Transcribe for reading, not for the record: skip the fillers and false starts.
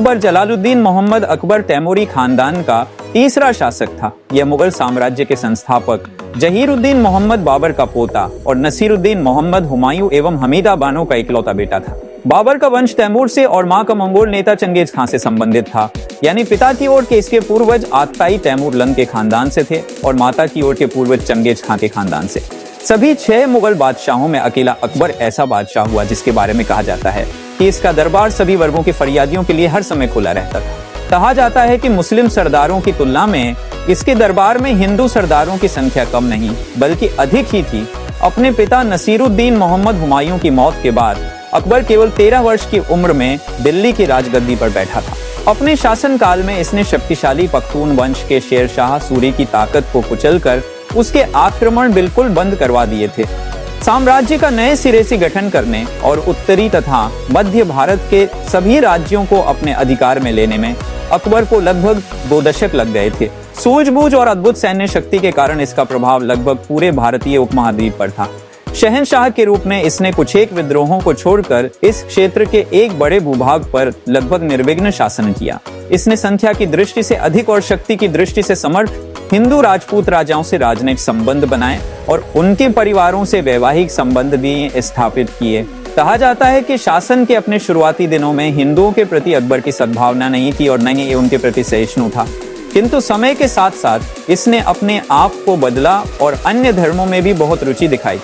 अकबर जलालुद्दीन मोहम्मद अकबर तैमूरी खानदान का तीसरा शासक था। यह मुगल साम्राज्य के संस्थापक जहीरुद्दीन मोहम्मद बाबर का पोता और नसीरुद्दीन मोहम्मद हुमायूं एवं हमीदा बानो का इकलौता बेटा था। बाबर का वंश तैमूर से और मां का मंगोल नेता चंगेज खां से संबंधित था, यानी पिता की ओर के इसके पूर्वज आतताई तैमूर लंग के खानदान से थे और माता की ओर के पूर्वज चंगेज खां के खानदान से। सभी 6 मुगल बादशाहों में अकेला अकबर ऐसा बादशाह हुआ जिसके बारे में कहा जाता है कि इसका दरबार सभी वर्गों के फरियादियों के लिए हर समय खुला रहता था। कहा जाता है कि मुस्लिम सरदारों की तुलना में इसके दरबार में हिंदू सरदारों की संख्या कम नहीं बल्कि अधिक ही थी। अपने पिता नसीरुद्दीन मोहम्मद हुमायूं की मौत के बाद अकबर केवल 13 वर्ष की उम्र में दिल्ली की राजगद्दी पर बैठा था। अपने शासनकाल में इसने शक्तिशाली पख्तून वंश के शेरशाह सूरी की ताकत को कुचलकर उसके आक्रमण बिल्कुल बंद करवा दिए थे। साम्राज्य का नए सिरे से गठन करने और उत्तरी तथा मध्य भारत के सभी राज्यों को अपने अधिकार में लेने में अकबर को लगभग 2 दशक लग गए थे। सूझबूझ और अद्भुत सैन्य शक्ति के कारण इसका प्रभाव लगभग पूरे भारतीय उपमहाद्वीप पर था। शहंशाह के रूप में इसने कुछ एक विद्रोहों को छोड़कर इस क्षेत्र के एक बड़े भूभाग पर लगभग निर्विघ्न शासन किया। इसने संख्या की दृष्टि से अधिक और शक्ति की दृष्टि से समर्थ हिंदू राजपूत राजाओं से राजनयिक संबंध बनाए और उनके परिवारों से वैवाहिक संबंध भी स्थापित किए। कहा जाता है कि शासन के अपने शुरुआती दिनों में हिंदुओं के प्रति अकबर की सद्भावना नहीं थी और न ही उनके प्रति सहिष्णु था, किंतु समय के साथ साथ इसने अपने आप को बदला और अन्य धर्मों में भी बहुत रुचि दिखाई।